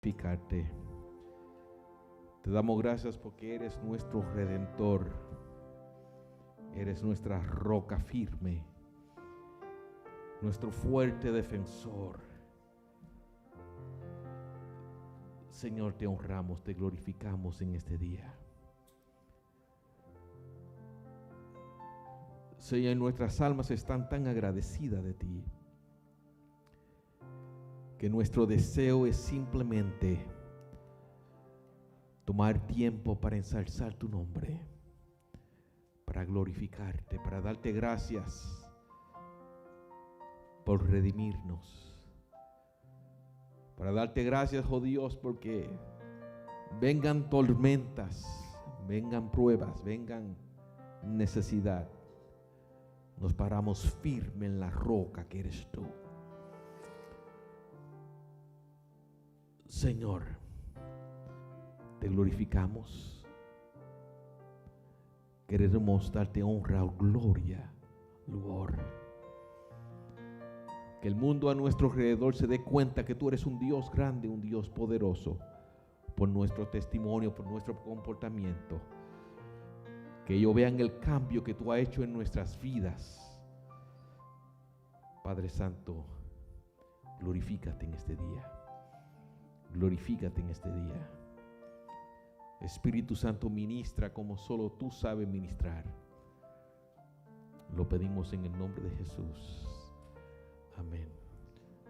Glorificarte. Te damos gracias porque eres nuestro Redentor. Eres nuestra roca firme, nuestro fuerte defensor. Señor, te honramos, te glorificamos en este día. Señor, nuestras almas están tan agradecidas de ti que nuestro deseo es simplemente tomar tiempo para ensalzar tu nombre, para glorificarte, para darte gracias por redimirnos, para darte gracias, oh Dios, porque vengan tormentas, vengan pruebas, vengan necesidad, nos paramos firme en la roca que eres tú. Señor, te glorificamos. Queremos darte honra, gloria, loor. Que el mundo a nuestro alrededor se dé cuenta que tú eres un Dios grande, un Dios poderoso, por nuestro testimonio, por nuestro comportamiento. Que ellos vean el cambio que tú has hecho en nuestras vidas. Padre Santo, glorifícate en este día. Glorifícate en este día. Espíritu Santo, ministra como solo tú sabes ministrar. Lo pedimos en el nombre de Jesús. Amén.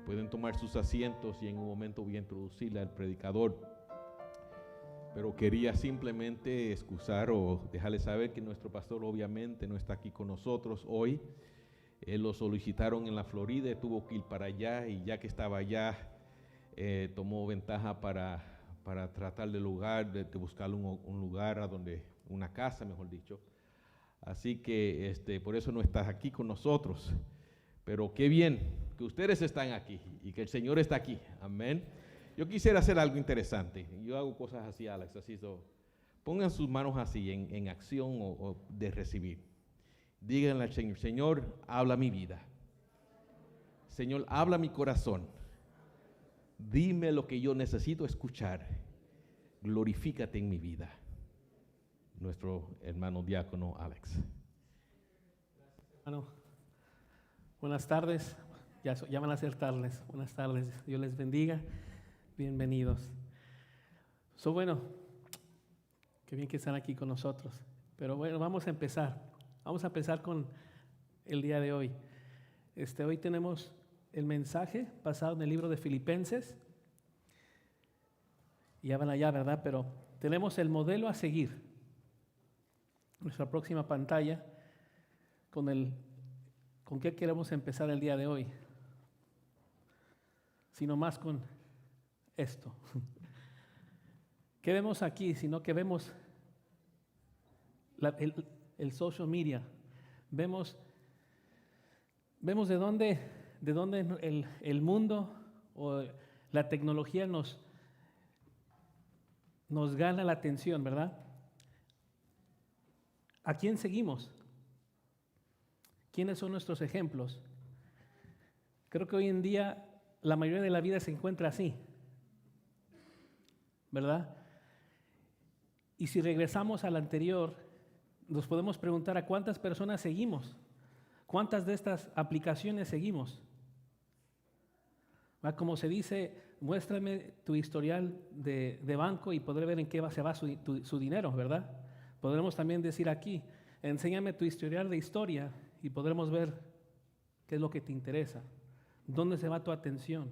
Pueden tomar sus asientos y en un momento voy a introducirle al predicador. Pero quería simplemente excusar o dejarles saber que nuestro pastor obviamente no está aquí con nosotros hoy. Él lo solicitaron en la Florida y tuvo que ir para allá, y ya que estaba allá, tomó ventaja para tratar de buscar un lugar a donde, una casa mejor dicho. Así que por eso no estás aquí con nosotros. Pero qué bien que ustedes están aquí y que el Señor está aquí. Amén. Yo quisiera hacer algo interesante. Yo hago cosas así, Alex, así. Pongan sus manos así en acción o de recibir. Díganle al Señor: Señor, habla mi vida. Señor, habla mi corazón. Dime lo que yo necesito escuchar. Glorifícate en mi vida. Nuestro hermano diácono Alex. Bueno, buenas tardes. Ya van a ser tardes. Buenas tardes. Dios les bendiga. Bienvenidos. Bueno, qué bien que están aquí con nosotros. Pero bueno, vamos a empezar. Vamos a empezar con el día de hoy. Hoy tenemos el mensaje basado en el libro de Filipenses. Ya van allá, ¿verdad? Pero tenemos el modelo a seguir. Nuestra próxima pantalla ¿con qué queremos empezar el día de hoy? Sino más con esto. ¿Qué vemos aquí? Sino que vemos el social media. Vemos de dónde el mundo o la tecnología nos gana la atención, ¿verdad? ¿A quién seguimos? ¿Quiénes son nuestros ejemplos? Creo que hoy en día la mayoría de la vida se encuentra así, ¿verdad? Y si regresamos al anterior, nos podemos preguntar a cuántas personas seguimos, cuántas de estas aplicaciones seguimos. Como se dice, muéstrame tu historial de banco y podré ver en qué se va su dinero, ¿verdad? Podremos también decir aquí, enséñame tu historial de historia y podremos ver qué es lo que te interesa, dónde se va tu atención,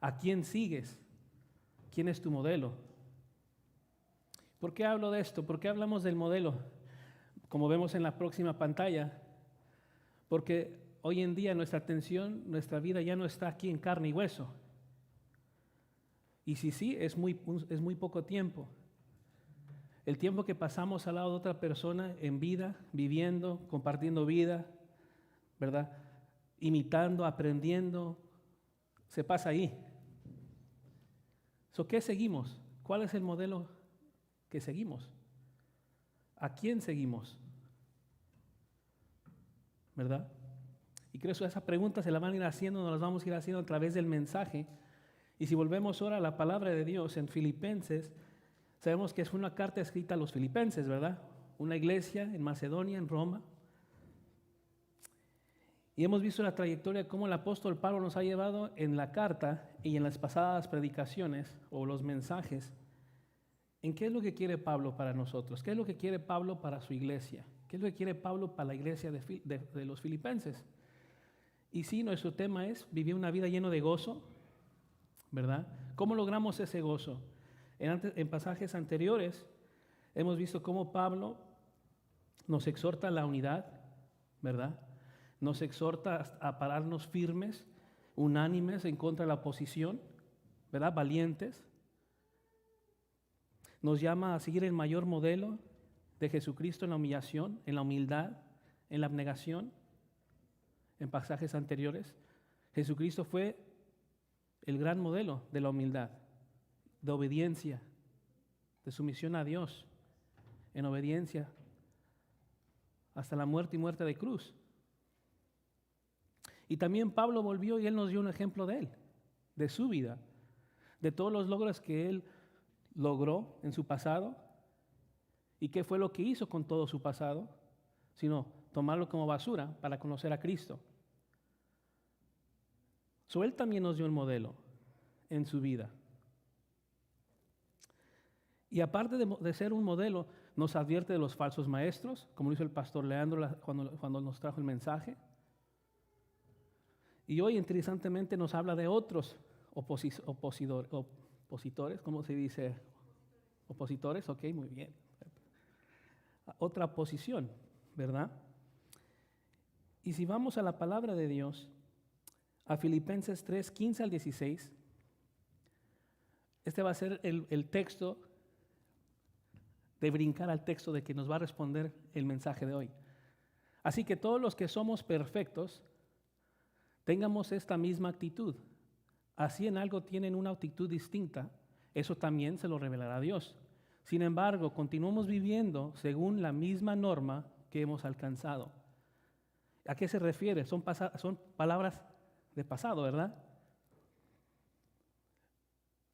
a quién sigues, quién es tu modelo. ¿Por qué hablo de esto? ¿Por qué hablamos del modelo? Como vemos en la próxima pantalla, porque hoy en día nuestra atención, nuestra vida ya no está aquí en carne y hueso. Y sí, es muy poco tiempo. El tiempo que pasamos al lado de otra persona en vida, viviendo, compartiendo vida, ¿verdad? Imitando, aprendiendo, se pasa ahí. ¿Qué seguimos? ¿Cuál es el modelo que seguimos? ¿A quién seguimos? ¿Verdad? Y creo que esa pregunta se la van a ir haciendo, nos las vamos a ir haciendo a través del mensaje. Y si volvemos ahora a la palabra de Dios en Filipenses, sabemos que es una carta escrita a los filipenses, ¿verdad? Una iglesia en Macedonia, en Roma. Y hemos visto la trayectoria cómo el apóstol Pablo nos ha llevado en la carta y en las pasadas predicaciones o los mensajes. ¿En qué es lo que quiere Pablo para nosotros? ¿Qué es lo que quiere Pablo para su iglesia? ¿Qué es lo que quiere Pablo para la iglesia de los filipenses? Y sí, nuestro tema es vivir una vida llena de gozo, ¿verdad? ¿Cómo logramos ese gozo? En pasajes anteriores hemos visto cómo Pablo nos exhorta a la unidad, ¿verdad? Nos exhorta a pararnos firmes, unánimes en contra de la oposición, ¿verdad? Valientes. Nos llama a seguir el mayor modelo de Jesucristo en la humillación, en la humildad, en la abnegación. En pasajes anteriores, Jesucristo fue el gran modelo de la humildad, de obediencia, de sumisión a Dios, en obediencia hasta la muerte y muerte de cruz. Y también Pablo volvió y él nos dio un ejemplo de él, de su vida, de todos los logros que él logró en su pasado y qué fue lo que hizo con todo su pasado, sino tomarlo como basura para conocer a Cristo. Él también nos dio un modelo en su vida. Y aparte de ser un modelo, nos advierte de los falsos maestros, como lo hizo el pastor Leandro cuando nos trajo el mensaje. Y hoy, interesantemente, nos habla de otros opositores, ¿cómo se dice? Opositores, ok, muy bien. Otra posición, ¿verdad? Y si vamos a la palabra de Dios, a Filipenses 3, 15 al 16, este va a ser el texto de brincar al texto de que nos va a responder el mensaje de hoy. Así que todos los que somos perfectos, tengamos esta misma actitud. Así en algo tienen una actitud distinta, eso también se lo revelará Dios. Sin embargo, continuamos viviendo según la misma norma que hemos alcanzado. ¿A qué se refiere? Son palabras de pasado, ¿verdad?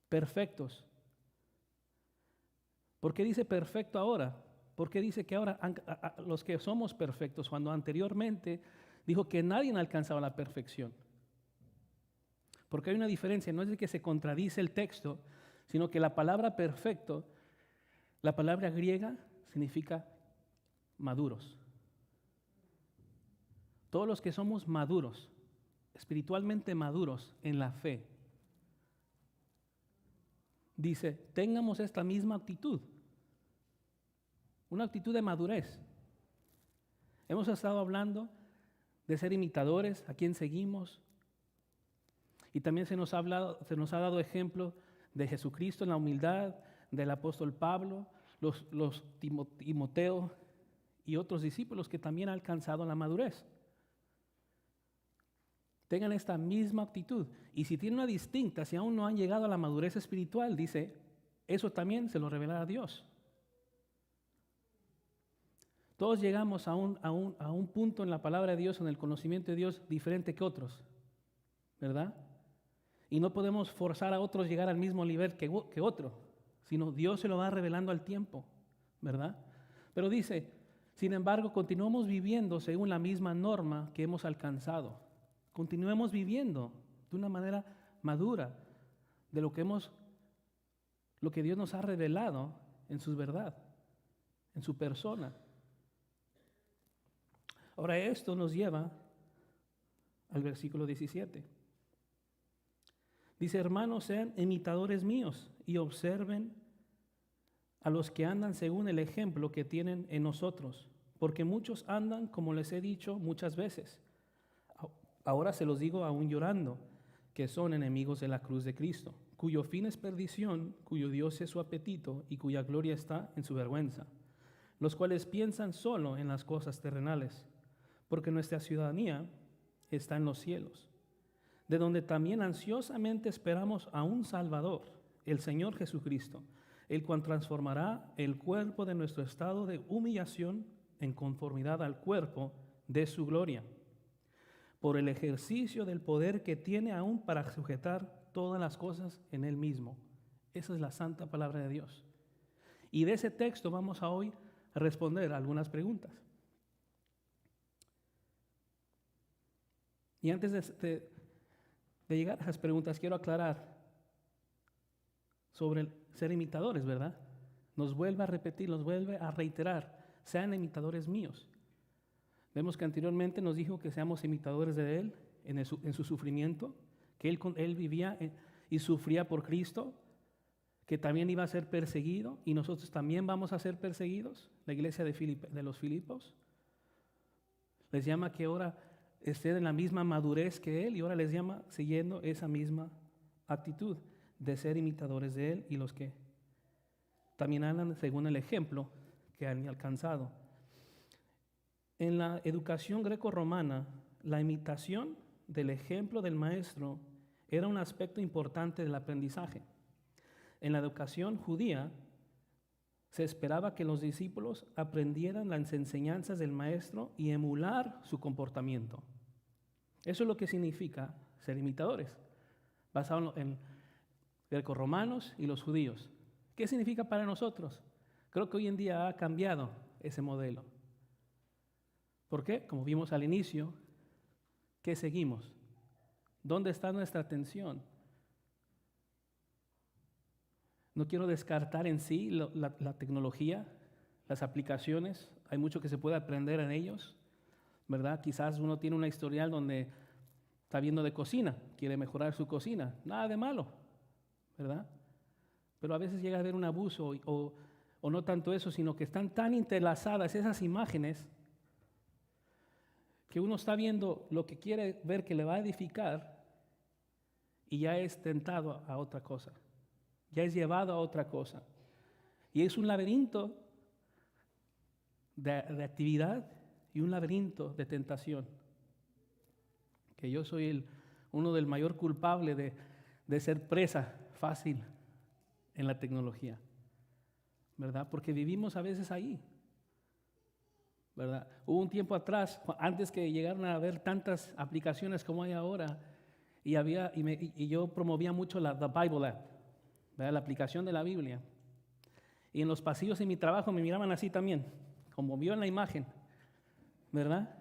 Perfectos. ¿Por qué dice perfecto ahora? ¿Por qué dice que ahora los que somos perfectos, cuando anteriormente dijo que nadie alcanzaba la perfección? Porque hay una diferencia, no es de que se contradice el texto, sino que la palabra perfecto, la palabra griega, significa maduros. Todos los que somos maduros, espiritualmente maduros en la fe, dice, tengamos esta misma actitud, una actitud de madurez. Hemos estado hablando de ser imitadores, a quién seguimos, y también se nos ha dado ejemplo de Jesucristo en la humildad, del apóstol Pablo, los Timoteo y otros discípulos que también han alcanzado la madurez. Tengan esta misma actitud. Y si tienen una distinta, si aún no han llegado a la madurez espiritual, dice, eso también se lo revelará Dios. Todos llegamos a un punto en la palabra de Dios, en el conocimiento de Dios, diferente que otros, ¿verdad? Y no podemos forzar a otros a llegar al mismo nivel que otro, sino Dios se lo va revelando al tiempo, ¿verdad? Pero dice, sin embargo, continuamos viviendo según la misma norma que hemos alcanzado. Continuemos viviendo de una manera madura de lo que Dios nos ha revelado en su verdad, en su persona. Ahora esto nos lleva al versículo 17. Dice, hermanos, sean imitadores míos y observen a los que andan según el ejemplo que tienen en nosotros, porque muchos andan, como les he dicho muchas veces. Ahora se los digo aún llorando, que son enemigos de la cruz de Cristo, cuyo fin es perdición, cuyo Dios es su apetito y cuya gloria está en su vergüenza, los cuales piensan solo en las cosas terrenales, porque nuestra ciudadanía está en los cielos, de donde también ansiosamente esperamos a un Salvador, el Señor Jesucristo, el cual transformará el cuerpo de nuestro estado de humillación en conformidad al cuerpo de su gloria, por el ejercicio del poder que tiene aún para sujetar todas las cosas en Él mismo. Esa es la santa palabra de Dios. Y de ese texto vamos a hoy a responder algunas preguntas. Y antes de llegar a esas preguntas, quiero aclarar sobre el ser imitadores, ¿verdad? Nos vuelve a repetir, nos vuelve a reiterar, sean imitadores míos. Vemos que anteriormente nos dijo que seamos imitadores de Él en su sufrimiento, que Él vivía y sufría por Cristo, que también iba a ser perseguido y nosotros también vamos a ser perseguidos. La iglesia de los Filipos les llama que ahora estén en la misma madurez que Él y ahora les llama siguiendo esa misma actitud de ser imitadores de Él y los que también andan según el ejemplo que han alcanzado. En la educación greco-romana, la imitación del ejemplo del maestro era un aspecto importante del aprendizaje. En la educación judía se esperaba que los discípulos aprendieran las enseñanzas del maestro y emular su comportamiento. Eso es lo que significa ser imitadores, basado en greco-romanos y los judíos. ¿Qué significa para nosotros? Creo que hoy en día ha cambiado ese modelo. ¿Por qué? Como vimos al inicio, ¿qué seguimos? ¿Dónde está nuestra atención? No quiero descartar en sí la tecnología, las aplicaciones. Hay mucho que se puede aprender en ellos, ¿verdad? Quizás uno tiene una historial donde está viendo de cocina, quiere mejorar su cocina. Nada de malo, ¿verdad? Pero a veces llega a haber un abuso o no tanto eso, sino que están tan entrelazadas esas imágenes que uno está viendo lo que quiere ver que le va a edificar y ya es tentado a otra cosa, ya es llevado a otra cosa. Y es un laberinto de actividad y un laberinto de tentación. Que yo soy uno del mayor culpable de ser presa fácil en la tecnología, ¿verdad? Porque vivimos a veces ahí, ¿verdad? Hubo un tiempo atrás, antes que llegaron a haber tantas aplicaciones como hay ahora, y yo promovía mucho The Bible App, ¿verdad? La aplicación de la Biblia. Y en los pasillos de mi trabajo me miraban así también, como vio en la imagen, ¿verdad?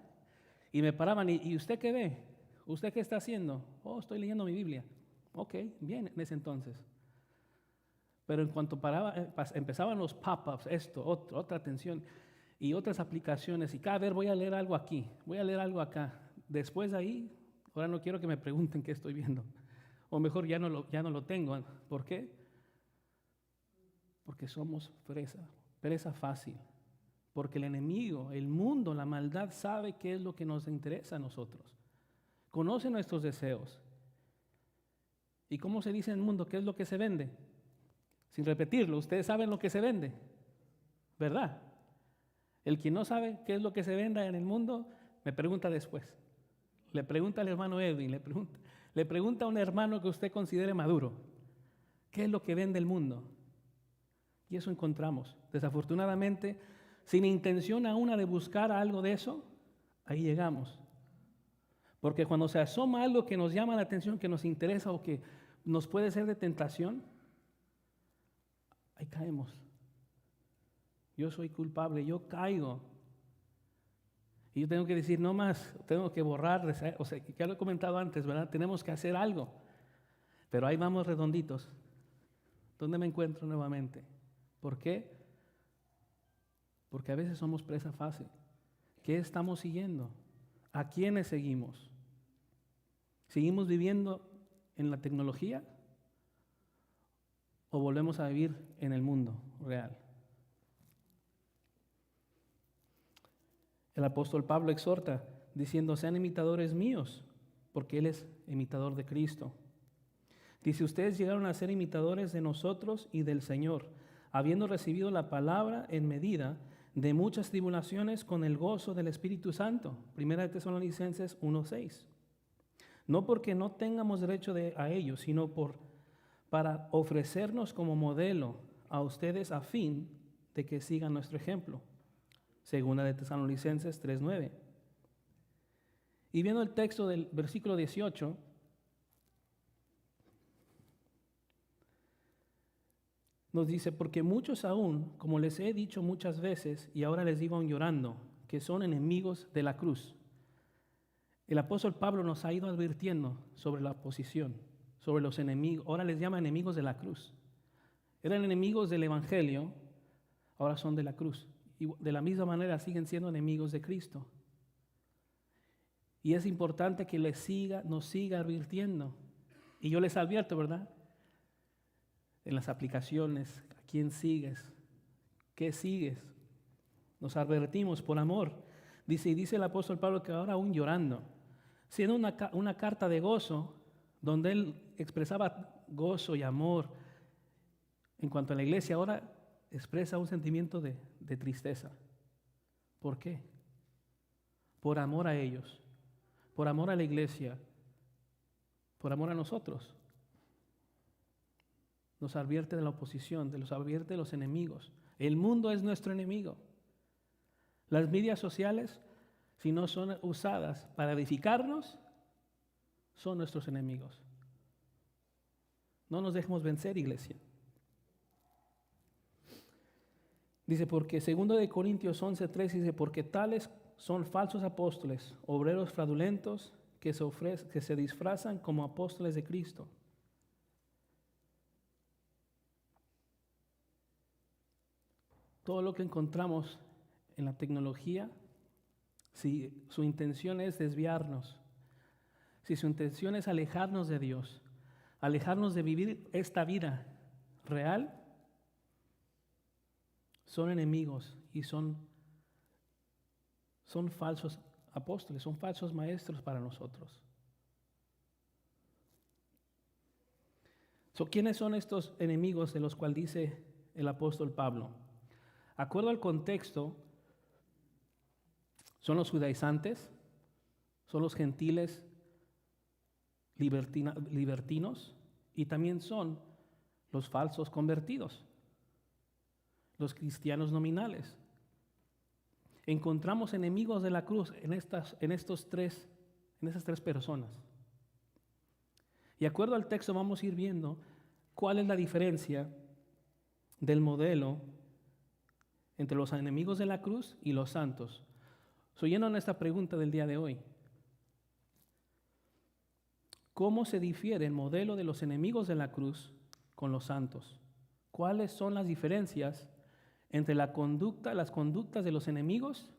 Y me paraban, ¿y usted qué ve? ¿Usted qué está haciendo? Oh, estoy leyendo mi Biblia. Ok, bien en ese entonces. Pero en cuanto empezaban los pop-ups, otra atención, y otras aplicaciones, y cada vez voy a leer algo aquí, voy a leer algo acá. Después de ahí, ahora no quiero que me pregunten qué estoy viendo. O mejor ya no lo tengo. ¿Por qué? Porque somos presa fácil. Porque el enemigo, el mundo, la maldad sabe qué es lo que nos interesa a nosotros. Conoce nuestros deseos. ¿Y cómo se dice en el mundo? ¿Qué es lo que se vende? Sin repetirlo, ustedes saben lo que se vende, ¿verdad? El que no sabe qué es lo que se vende en el mundo, me pregunta después. Le pregunta al hermano Edwin, le pregunta a un hermano que usted considere maduro, ¿qué es lo que vende el mundo? Y eso encontramos. Desafortunadamente, sin intención alguna de buscar algo de eso, ahí llegamos. Porque cuando se asoma algo que nos llama la atención, que nos interesa o que nos puede ser de tentación, ahí caemos. Yo soy culpable, yo caigo. Y yo tengo que decir, no más, tengo que borrar, o sea, ya lo he comentado antes, ¿verdad? Tenemos que hacer algo. Pero ahí vamos redonditos. ¿Dónde me encuentro nuevamente? ¿Por qué? Porque a veces somos presa fácil. ¿Qué estamos siguiendo? ¿A quiénes seguimos? ¿Seguimos viviendo en la tecnología? ¿O volvemos a vivir en el mundo real? El apóstol Pablo exhorta diciendo, sean imitadores míos, porque Él es imitador de Cristo. Dice, ustedes llegaron a ser imitadores de nosotros y del Señor, habiendo recibido la palabra en medida de muchas tribulaciones con el gozo del Espíritu Santo. Primera de Tesalonicenses 1:6. No porque no tengamos derecho a ello, sino para ofrecernos como modelo a ustedes a fin de que sigan nuestro ejemplo. Segunda de Tesalonicenses 3:9. Y viendo el texto del versículo 18, nos dice, porque muchos aún, como les he dicho muchas veces, y ahora les digo aún llorando, que son enemigos de la cruz. El apóstol Pablo nos ha ido advirtiendo sobre la oposición, sobre los enemigos. Ahora les llama enemigos de la cruz. Eran enemigos del Evangelio, ahora son de la cruz. Y de la misma manera siguen siendo enemigos de Cristo. Y es importante que nos siga advirtiendo. Y yo les advierto, ¿verdad? En las aplicaciones, ¿a quién sigues? ¿Qué sigues? Nos advertimos por amor. Dice el apóstol Pablo que ahora aún llorando, siendo una carta de gozo, donde él expresaba gozo y amor en cuanto a la iglesia, ahora expresa un sentimiento de tristeza. ¿Por qué? Por amor a ellos, por amor a la iglesia, por amor a nosotros. Nos advierte de la oposición, nos advierte de los enemigos. El mundo es nuestro enemigo. Las medias sociales, si no son usadas para edificarnos, son nuestros enemigos. No nos dejemos vencer, iglesia. Dice, porque 2 Corintios 11:3 dice, porque tales son falsos apóstoles, obreros fraudulentos, que se disfrazan como apóstoles de Cristo. Todo lo que encontramos en la tecnología, si su intención es desviarnos, si su intención es alejarnos de Dios, alejarnos de vivir esta vida real, son enemigos y son falsos apóstoles, son falsos maestros para nosotros. ¿Quiénes son estos enemigos de los cuales dice el apóstol Pablo? Acuerdo al contexto, son los judaizantes, son los gentiles libertinos y también son los falsos convertidos, los cristianos nominales. Encontramos enemigos de la cruz en esas tres personas. Y acuerdo al texto vamos a ir viendo cuál es la diferencia del modelo entre los enemigos de la cruz y los santos. Yendo a esta pregunta del día de hoy. ¿Cómo se difiere el modelo de los enemigos de la cruz con los santos? ¿Cuáles son las diferencias entre las conductas de los enemigos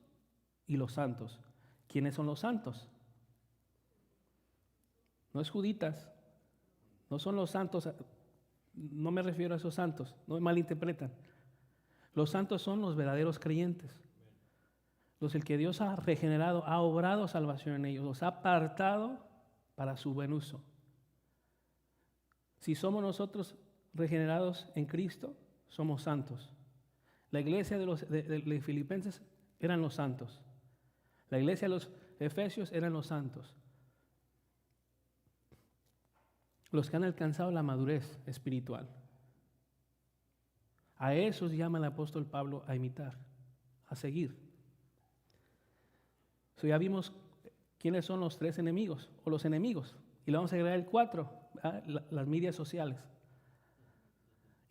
y los santos? ¿Quiénes son los santos? No es Juditas, no son los santos, no me refiero a esos santos, no me malinterpretan. Los santos son los verdaderos creyentes, los que Dios ha regenerado, ha obrado salvación en ellos, los ha apartado para su buen uso. Si somos nosotros regenerados en Cristo, somos santos. La iglesia de Filipenses eran los santos. La iglesia de los Efesios eran los santos. Los que han alcanzado la madurez espiritual. A esos llama el apóstol Pablo a imitar, a seguir. Ya vimos quiénes son los tres enemigos o los enemigos. Y le vamos a agregar el 4, las medias sociales.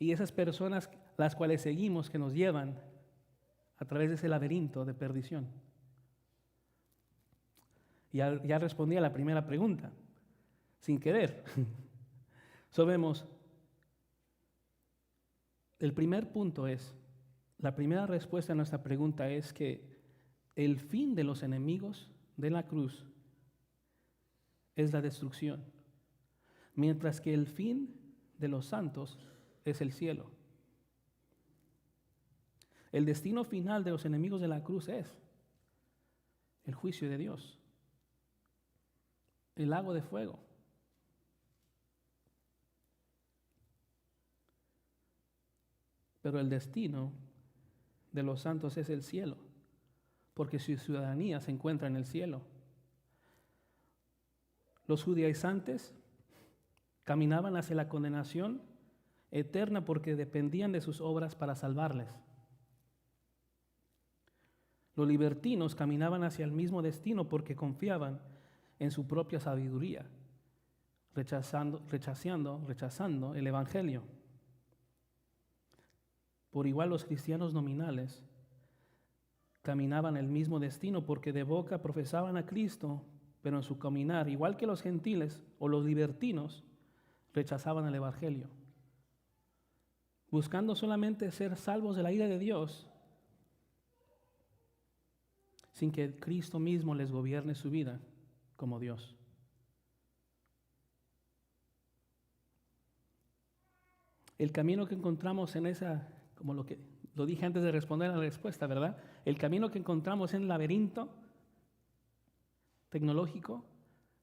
Y esas personas las cuales seguimos que nos llevan a través de ese laberinto de perdición. Ya respondí a la primera pregunta, sin querer. Vemos, el primer punto es, la primera respuesta a nuestra pregunta es que el fin de los enemigos de la cruz es la destrucción, mientras que el fin de los santos es el cielo. El destino final de los enemigos de la cruz es el juicio de Dios, el lago de fuego. Pero el destino de los santos es el cielo, porque su ciudadanía se encuentra en el cielo. Los judaizantes caminaban hacia la condenación eterna porque dependían de sus obras para salvarles. Los libertinos caminaban hacia el mismo destino porque confiaban en su propia sabiduría, rechazando el evangelio. Por igual los cristianos nominales caminaban el mismo destino, porque de boca profesaban a Cristo, pero en su caminar, igual que los gentiles o los libertinos, rechazaban el Evangelio, buscando solamente ser salvos de la ira de Dios, sin que Cristo mismo les gobierne su vida como Dios. El camino que encontramos en esa, como lo dije antes de responder a la respuesta, ¿verdad? El camino que encontramos en el laberinto tecnológico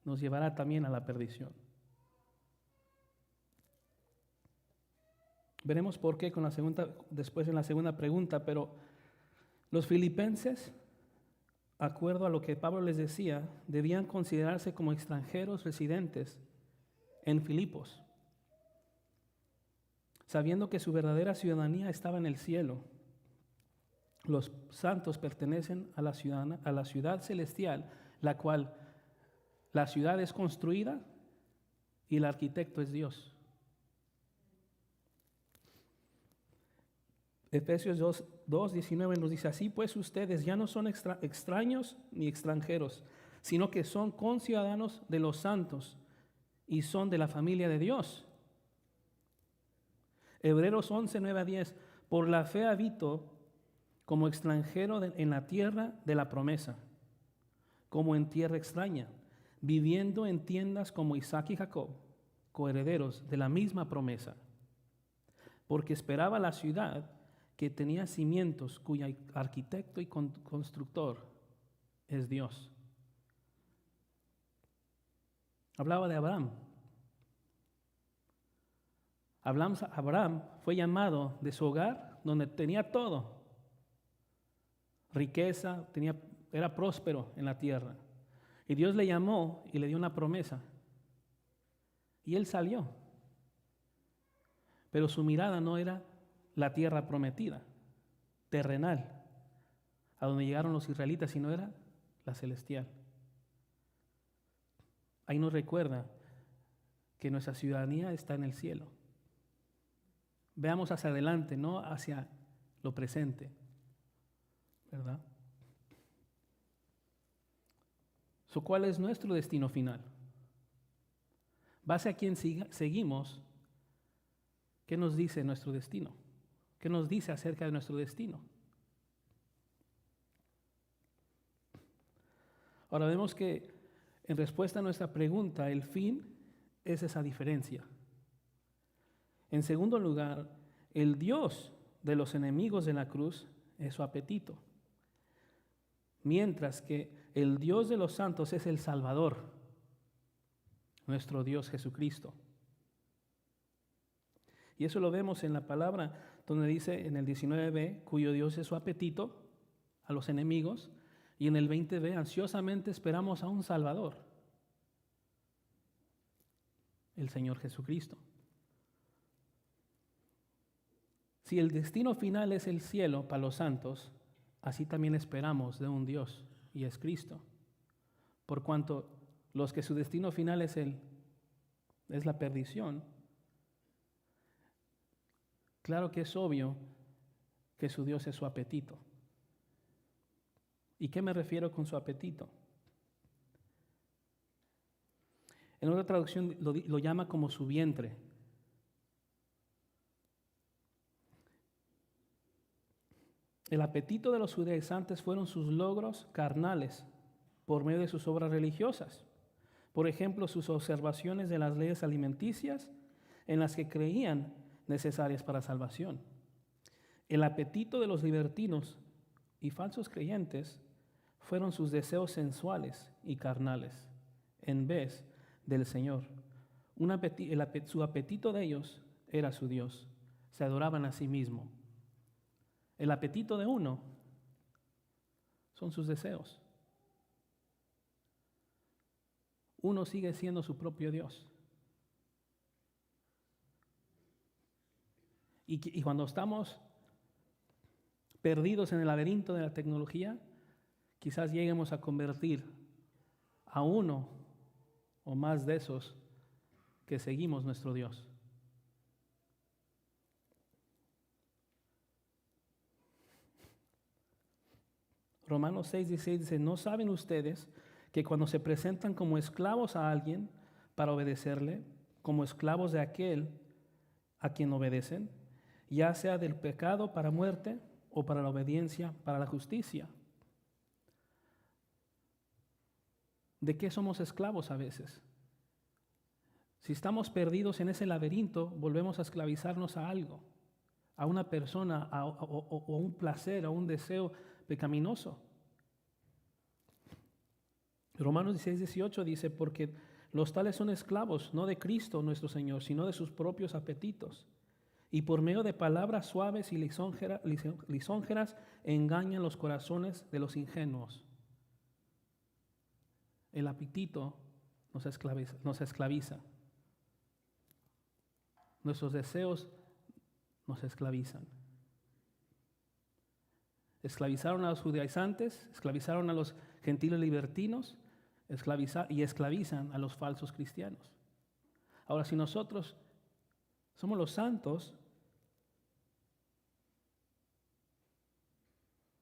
nos llevará también a la perdición. Veremos por qué después en la segunda pregunta, pero los filipenses, acuerdo a lo que Pablo les decía, debían considerarse como extranjeros residentes en Filipos, sabiendo que su verdadera ciudadanía estaba en el cielo. Los santos pertenecen a la ciudad celestial, la cual la ciudad es construida y el arquitecto es Dios. Efesios 2:19 nos dice: así pues ustedes ya no son extraños ni extranjeros, sino que son conciudadanos de los santos y son de la familia de Dios. Hebreos 11:9-10: por la fe habito como extranjero en la tierra de la promesa, como en tierra extraña, viviendo en tiendas como Isaac y Jacob, coherederos de la misma promesa, porque esperaba la ciudad que tenía cimientos, cuyo arquitecto y constructor es Dios. Hablaba de Abraham. Abraham fue llamado de su hogar, donde tenía todo, riqueza, era próspero en la tierra. Y Dios le llamó y le dio una promesa. Y él salió. Pero su mirada no era la tierra prometida, terrenal, a donde llegaron los israelitas, sino era la celestial. Ahí nos recuerda que nuestra ciudadanía está en el cielo. Veamos hacia adelante, no hacia lo presente, ¿verdad? ¿Cuál es nuestro destino final? Base a quien seguimos, ¿qué nos dice nuestro destino? ¿Qué nos dice acerca de nuestro destino? Ahora vemos que en respuesta a nuestra pregunta, el fin es esa diferencia. En segundo lugar, el Dios de los enemigos de la cruz es su apetito, mientras que el Dios de los santos es el Salvador, nuestro Dios Jesucristo. Y eso lo vemos en la palabra donde dice en el 19b, cuyo Dios es su apetito a los enemigos, y en el 20b, ansiosamente esperamos a un Salvador, el Señor Jesucristo. Si el destino final es el cielo para los santos, así también esperamos de un Dios, y es Cristo. Por cuanto los que su destino final es la perdición, claro que es obvio que su Dios es su apetito. ¿Y qué me refiero con su apetito? En otra traducción lo llama como su vientre. El apetito de los judaizantes fueron sus logros carnales por medio de sus obras religiosas. Por ejemplo, sus observaciones de las leyes alimenticias en las que creían necesarias para salvación. El apetito de los libertinos y falsos creyentes fueron sus deseos sensuales y carnales en vez del Señor. Su apetito de ellos era su Dios. Se adoraban a sí mismos. El apetito de uno son sus deseos. Uno sigue siendo su propio Dios. Y cuando estamos perdidos en el laberinto de la tecnología, quizás lleguemos a convertir a uno o más de esos que seguimos nuestro Dios. Romanos 6:16 dice, ¿no saben ustedes que cuando se presentan como esclavos a alguien para obedecerle, como esclavos de aquel a quien obedecen, ya sea del pecado para muerte o para la obediencia para la justicia? ¿De qué somos esclavos a veces? Si estamos perdidos en ese laberinto, volvemos a esclavizarnos a algo, a una persona, o un placer, a un deseo pecaminoso. Romanos 16:18 dice, porque los tales son esclavos, no de Cristo nuestro Señor, sino de sus propios apetitos. Y por medio de palabras suaves y lisonjeras engañan los corazones de los ingenuos. El apetito nos esclaviza. Nuestros deseos nos esclavizan. Esclavizaron a los judaizantes, esclavizaron a los gentiles libertinos y esclavizan a los falsos cristianos. Ahora, si nosotros somos los santos,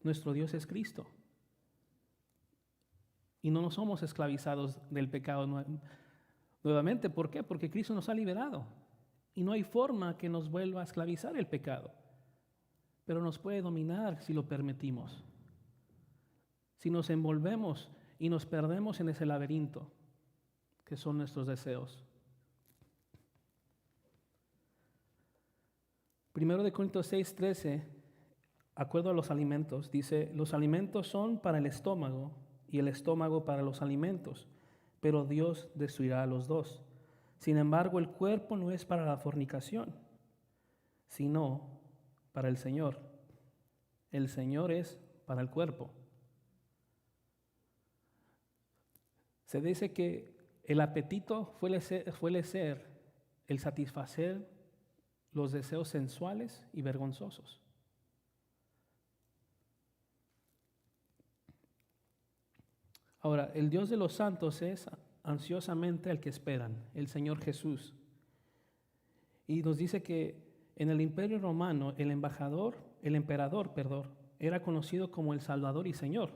nuestro Dios es Cristo. Y no nos somos esclavizados del pecado nuevamente. ¿Por qué? Porque Cristo nos ha liberado. Y no hay forma que nos vuelva a esclavizar el pecado. Pero nos puede dominar si lo permitimos. Si nos envolvemos y nos perdemos en ese laberinto que son nuestros deseos. 1 Corintios 6:13, acuerdo a los alimentos, dice, los alimentos son para el estómago y el estómago para los alimentos, pero Dios destruirá a los dos. Sin embargo, el cuerpo no es para la fornicación, sino para el Señor. El Señor es para el cuerpo. Se dice que el apetito suele ser el satisfacer los deseos sensuales y vergonzosos. Ahora, el Dios de los santos es ansiosamente el que esperan, el Señor Jesús. Y nos dice que en el Imperio Romano el emperador, era conocido como el Salvador y Señor.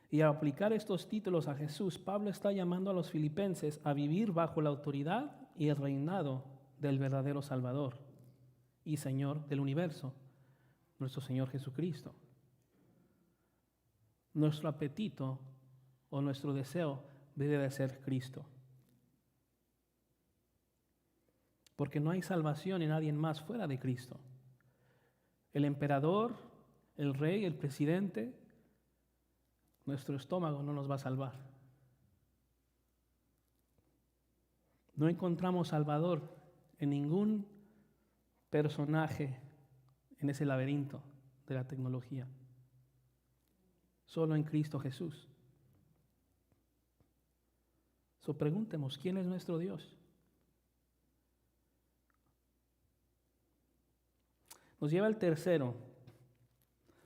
Y al aplicar estos títulos a Jesús, Pablo está llamando a los filipenses a vivir bajo la autoridad y el reinado del verdadero Salvador y Señor del universo, nuestro Señor Jesucristo. Nuestro apetito o nuestro deseo debe de ser Cristo. Porque no hay salvación en nadie más fuera de Cristo. El emperador, el rey, el presidente, nuestro estómago no nos va a salvar. No encontramos salvador en ningún personaje en ese laberinto de la tecnología. Solo en Cristo Jesús. Preguntemos, ¿quién es nuestro Dios? Nos lleva al tercero.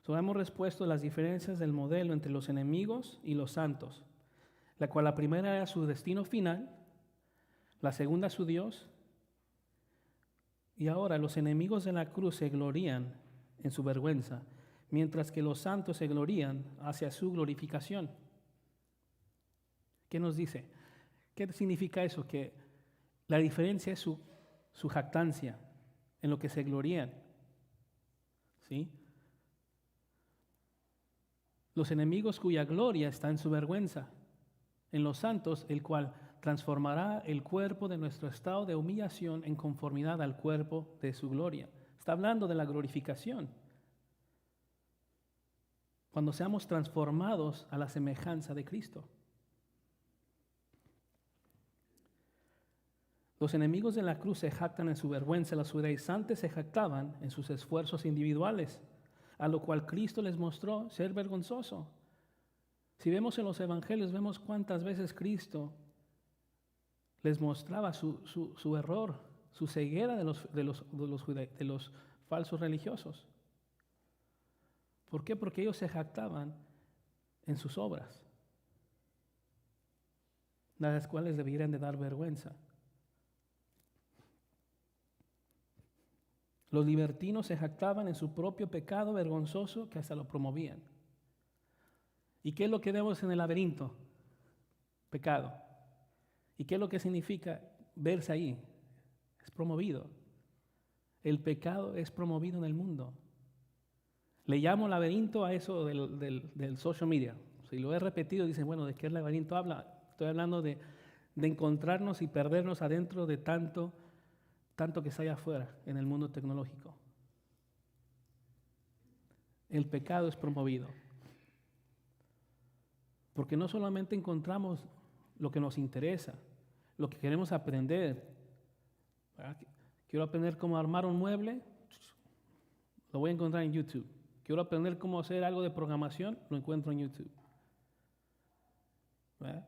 Hemos respuesto las diferencias del modelo entre los enemigos y los santos, la cual la primera era su destino final, la segunda su Dios, y ahora los enemigos de la cruz se glorían en su vergüenza, mientras que los santos se glorían hacia su glorificación. ¿Qué nos dice? ¿Qué significa eso? Que la diferencia es su jactancia, en lo que se glorían. ¿Sí? Los enemigos cuya gloria está en su vergüenza. En los santos, el cual transformará el cuerpo de nuestro estado de humillación en conformidad al cuerpo de su gloria. Está hablando de la glorificación. Cuando seamos transformados a la semejanza de Cristo. Los enemigos de la cruz se jactan en su vergüenza, los judaizantes se jactaban en sus esfuerzos individuales, a lo cual Cristo les mostró ser vergonzoso. Si vemos en los evangelios, vemos cuántas veces Cristo les mostraba su error, su ceguera de los falsos religiosos. ¿Por qué? Porque ellos se jactaban en sus obras, las cuales debieran de dar vergüenza. Los libertinos se jactaban en su propio pecado vergonzoso que hasta lo promovían. ¿Y qué es lo que vemos en el laberinto? Pecado. ¿Y qué es lo que significa verse ahí? Es promovido. El pecado es promovido en el mundo. Le llamo laberinto a eso del social media. Si lo he repetido, dicen, bueno, ¿de qué laberinto habla? Estoy hablando de encontrarnos y perdernos adentro de tanto que está allá afuera en el mundo tecnológico. El pecado es promovido. Porque no solamente encontramos lo que nos interesa, lo que queremos aprender. ¿Verdad? Quiero aprender cómo armar un mueble, lo voy a encontrar en YouTube. Quiero aprender cómo hacer algo de programación, lo encuentro en YouTube. ¿Verdad?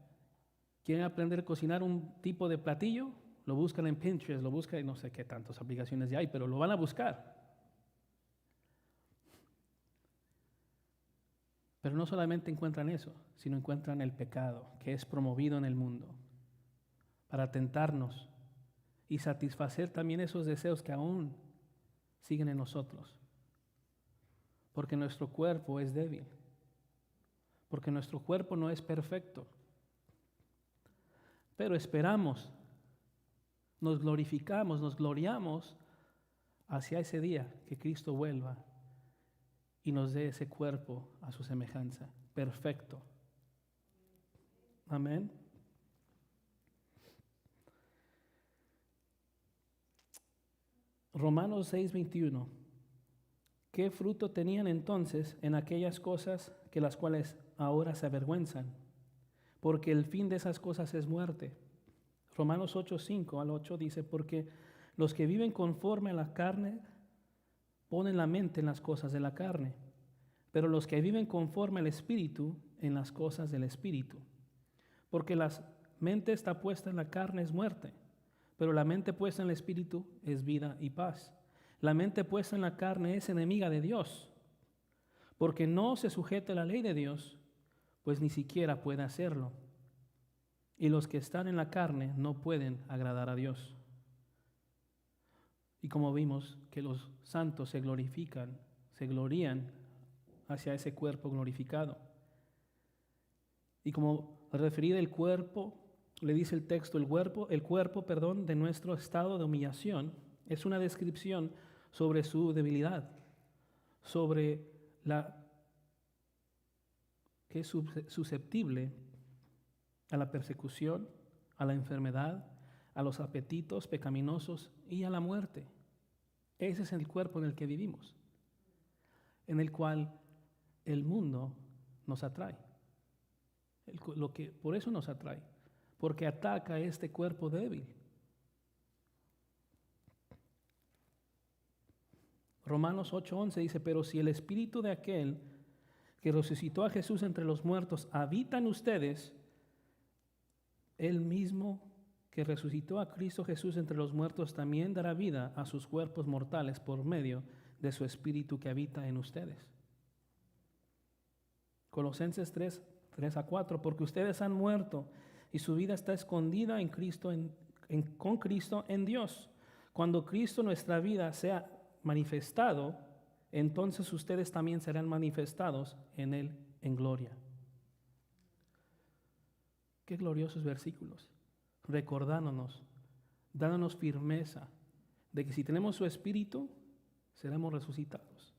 ¿Quieren aprender a cocinar un tipo de platillo? Lo buscan en Pinterest, lo buscan en no sé qué tantas aplicaciones ya hay, pero lo van a buscar. Pero no solamente encuentran eso, sino encuentran el pecado que es promovido en el mundo para tentarnos y satisfacer también esos deseos que aún siguen en nosotros. Porque nuestro cuerpo es débil, porque nuestro cuerpo no es perfecto. Pero esperamos, nos glorificamos, nos gloriamos hacia ese día que Cristo vuelva y nos dé ese cuerpo a su semejanza, perfecto. Amén. Romanos 6:21. ¿Qué fruto tenían entonces en aquellas cosas que las cuales ahora se avergüenzan? Porque el fin de esas cosas es muerte. Romanos 8:5 al 8 dice, porque los que viven conforme a la carne ponen la mente en las cosas de la carne, pero los que viven conforme al Espíritu en las cosas del Espíritu. Porque la mente está puesta en la carne es muerte, pero la mente puesta en el Espíritu es vida y paz. La mente puesta en la carne es enemiga de Dios, porque no se sujeta a la ley de Dios, pues ni siquiera puede hacerlo. Y los que están en la carne no pueden agradar a Dios. Y como vimos que los santos se glorifican, se glorían hacia ese cuerpo glorificado. Y como referir el cuerpo, le dice el texto, el cuerpo, de nuestro estado de humillación, es una descripción sobre su debilidad, sobre que es susceptible a la persecución, a la enfermedad, a los apetitos pecaminosos y a la muerte. Ese es el cuerpo en el que vivimos, en el cual el mundo nos atrae. Por eso nos atrae, porque ataca a este cuerpo débil. Romanos 8:11 dice, pero si el espíritu de aquel que resucitó a Jesús entre los muertos habita en ustedes, él mismo que resucitó a Cristo Jesús entre los muertos también dará vida a sus cuerpos mortales por medio de su espíritu que habita en ustedes. Colosenses 3:4, porque ustedes han muerto y su vida está escondida en Cristo, con Cristo en Dios. Cuando Cristo nuestra vida sea manifestado, entonces ustedes también serán manifestados en Él en gloria. Qué gloriosos versículos, recordándonos, dándonos firmeza de que si tenemos su espíritu, seremos resucitados.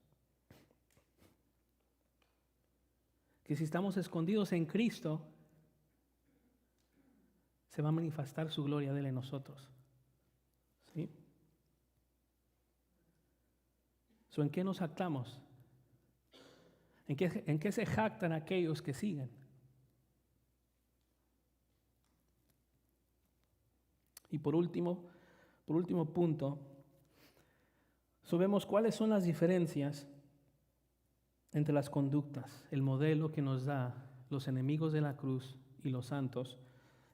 Que si estamos escondidos en Cristo, se va a manifestar su gloria de Él en nosotros. ¿Sí? ¿En qué nos jactamos? ¿En qué se jactan aquellos que siguen? Y por último punto, sabemos cuáles son las diferencias entre las conductas, el modelo que nos da los enemigos de la cruz y los santos.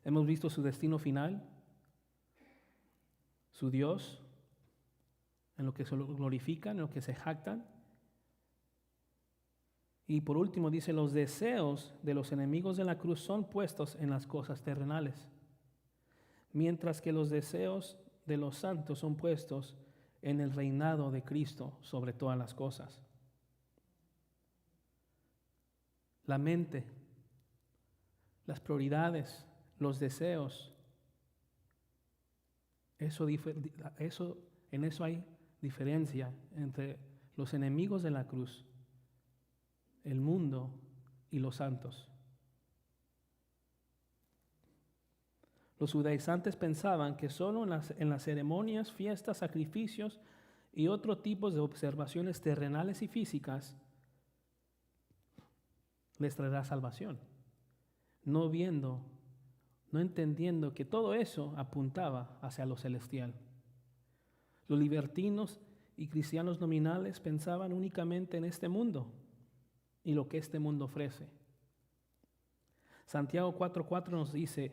Hemos visto su destino final, su Dios, en lo que se glorifican, en lo que se jactan. Y por último dice, los deseos de los enemigos de la cruz son puestos en las cosas terrenales, mientras que los deseos de los santos son puestos en el reinado de Cristo sobre todas las cosas. La mente, las prioridades, los deseos, en eso hay diferencia entre los enemigos de la cruz, el mundo y los santos. Los judaizantes pensaban que solo en las ceremonias, fiestas, sacrificios y otros tipos de observaciones terrenales y físicas les traerá salvación, no entendiendo que todo eso apuntaba hacia lo celestial. Los libertinos y cristianos nominales pensaban únicamente en este mundo y lo que este mundo ofrece. Santiago 4:4 nos dice: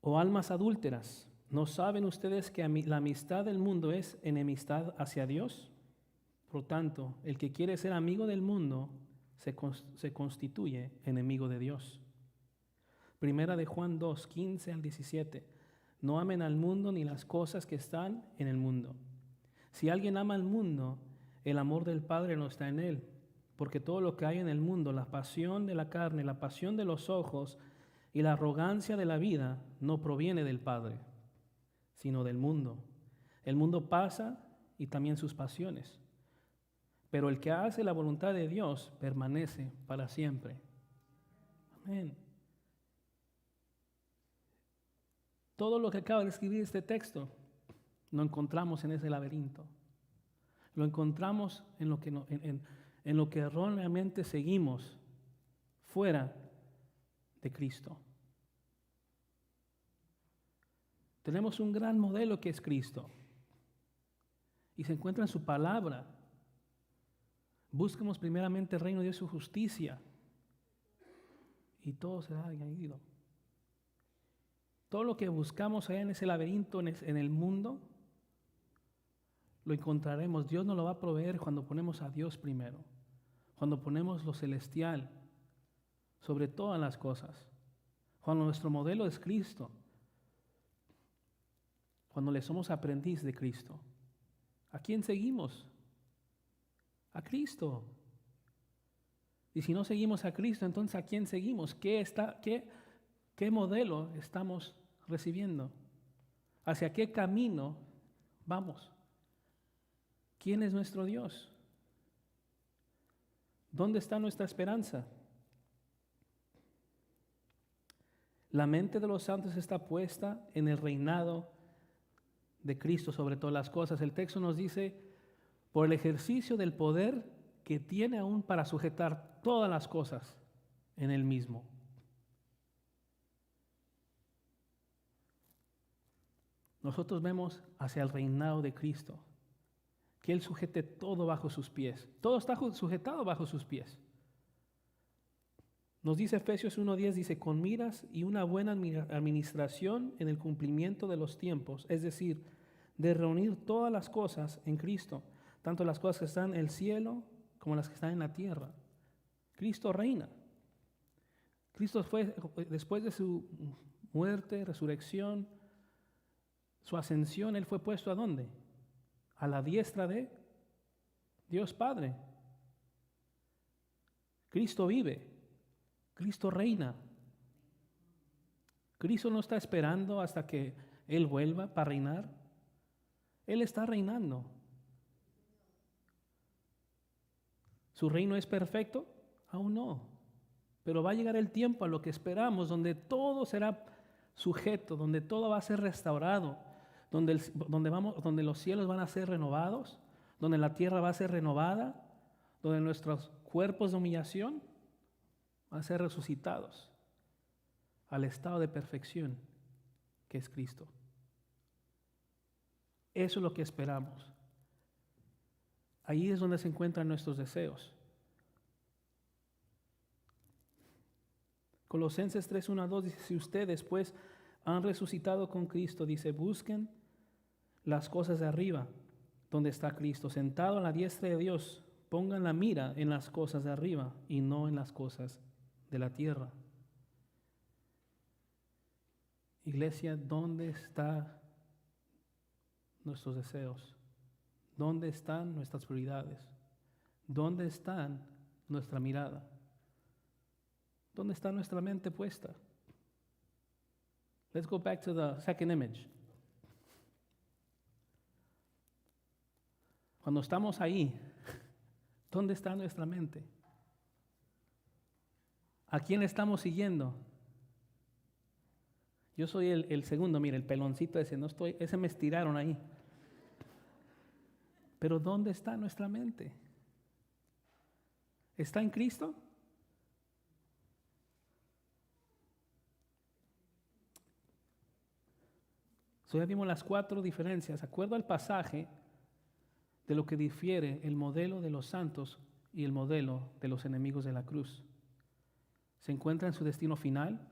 «Oh almas adúlteras, ¿no saben ustedes que la amistad del mundo es enemistad hacia Dios? Por tanto, el que quiere ser amigo del mundo se constituye enemigo de Dios». Primera de Juan 2:15-17. No amen al mundo ni las cosas que están en el mundo. Si alguien ama al mundo, el amor del Padre no está en él, porque todo lo que hay en el mundo, la pasión de la carne, la pasión de los ojos y la arrogancia de la vida, no proviene del Padre, sino del mundo. El mundo pasa y también sus pasiones, pero el que hace la voluntad de Dios permanece para siempre. Amén. Todo lo que acaba de escribir este texto lo encontramos en ese laberinto. Lo encontramos en lo que erróneamente seguimos fuera de Cristo. Tenemos un gran modelo que es Cristo y se encuentra en su palabra. Busquemos primeramente el reino de Dios y su justicia y todo será añadido. Todo lo que buscamos allá en ese laberinto, en el mundo, lo encontraremos. Dios nos lo va a proveer cuando ponemos a Dios primero, cuando ponemos lo celestial sobre todas las cosas, cuando nuestro modelo es Cristo, cuando le somos aprendiz de Cristo. ¿A quién seguimos? A Cristo. Y si no seguimos a Cristo, entonces ¿a quién seguimos? ¿Qué modelo estamos recibiendo? ¿Hacia qué camino vamos? ¿Quién es nuestro Dios? ¿Dónde está nuestra esperanza? La mente de los santos está puesta en el reinado de Cristo sobre todas las cosas. El texto nos dice: por el ejercicio del poder que tiene aún para sujetar todas las cosas en Él mismo. Nosotros vemos hacia el reinado de Cristo, que Él sujete todo bajo sus pies. Todo está sujetado bajo sus pies. Nos dice Efesios 1:10, dice: con miras y una buena administración en el cumplimiento de los tiempos, es decir, de reunir todas las cosas en Cristo, tanto las cosas que están en el cielo como las que están en la tierra. Cristo reina. Cristo fue, después de su muerte, resurrección, su ascensión, Él fue puesto ¿a dónde? A la diestra de Dios Padre. Cristo vive. Cristo reina. Cristo no está esperando hasta que Él vuelva para reinar. Él está reinando. ¿Su reino es perfecto? Aún no. Pero va a llegar el tiempo a lo que esperamos, donde todo será sujeto, donde todo va a ser restaurado, donde los cielos van a ser renovados, donde la tierra va a ser renovada, donde nuestros cuerpos de humillación van a ser resucitados al estado de perfección que es Cristo. Eso es lo que esperamos. Ahí es donde se encuentran nuestros deseos. Colosenses 3:1-2 dice: si ustedes pues han resucitado con Cristo, dice, busquen las cosas de arriba, donde está Cristo, sentado a la diestra de Dios. Pongan la mira en las cosas de arriba y no en las cosas de la tierra. Iglesia, ¿dónde está nuestros deseos? ¿Dónde están nuestras prioridades? ¿Dónde está nuestra mirada? ¿Dónde está nuestra mente puesta? Let's go back to the second image. Cuando estamos ahí, ¿dónde está nuestra mente? ¿A quién estamos siguiendo? Yo soy el segundo, mire, el peloncito ese, ese me estiraron ahí. Pero ¿dónde está nuestra mente? ¿Está en Cristo? Ya vimos las 4 diferencias. De acuerdo al pasaje, de lo que difiere el modelo de los santos y el modelo de los enemigos de la cruz. Se encuentra en su destino final,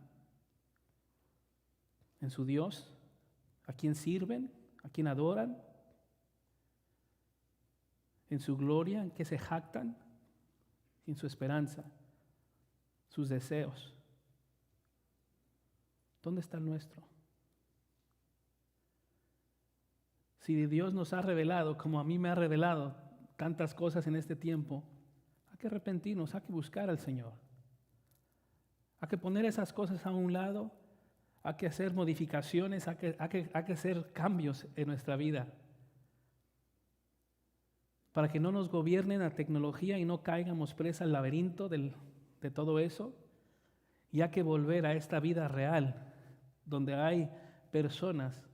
en su Dios, a quien sirven, a quien adoran, en su gloria, en que se jactan, en su esperanza, sus deseos. ¿Dónde está el nuestro? Si Dios nos ha revelado, como a mí me ha revelado tantas cosas en este tiempo, hay que arrepentirnos, hay que buscar al Señor. Hay que poner esas cosas a un lado, hay que hacer modificaciones, hay que hacer cambios en nuestra vida. Para que no nos gobierne la tecnología y no caigamos presa al laberinto de todo eso. Y hay que volver a esta vida real, donde hay personas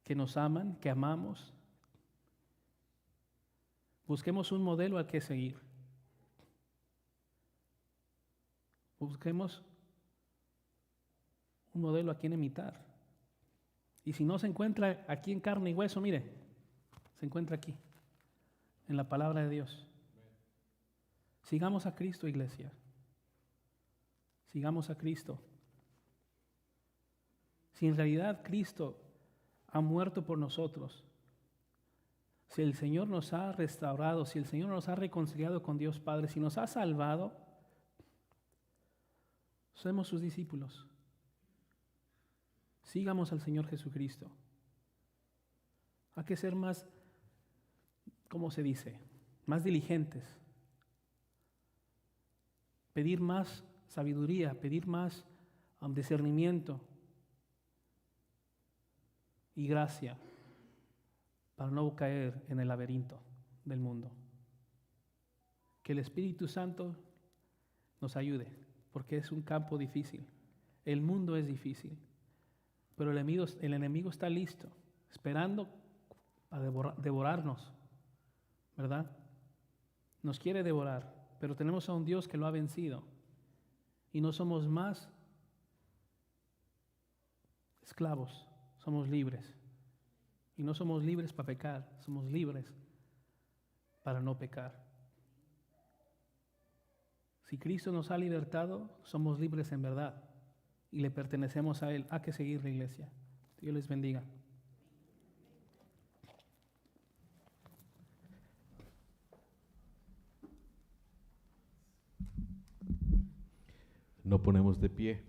que nos aman, que amamos. Busquemos un modelo al que seguir. Busquemos un modelo a quien imitar. Y si no se encuentra aquí en carne y hueso, mire, se encuentra aquí, en la palabra de Dios. Sigamos a Cristo, iglesia. Sigamos a Cristo. Si en realidad Cristo ha muerto por nosotros, si el Señor nos ha restaurado, si el Señor nos ha reconciliado con Dios Padre, si nos ha salvado, somos sus discípulos. Sigamos al Señor Jesucristo. Hay que ser más, ¿cómo se dice? Más diligentes. Pedir más sabiduría, pedir más discernimiento y gracia para no caer en el laberinto del mundo. Que el Espíritu Santo nos ayude, porque es un campo difícil. El mundo es difícil, pero el enemigo está listo, esperando a devorarnos, ¿verdad? Nos quiere devorar, pero tenemos a un Dios que lo ha vencido y no somos más esclavos, somos libres. Y no somos libres para pecar, somos libres para no pecar. Si Cristo nos ha libertado, somos libres en verdad y le pertenecemos a Él. Hay que seguir la iglesia. Dios les bendiga. Nos ponemos de pie.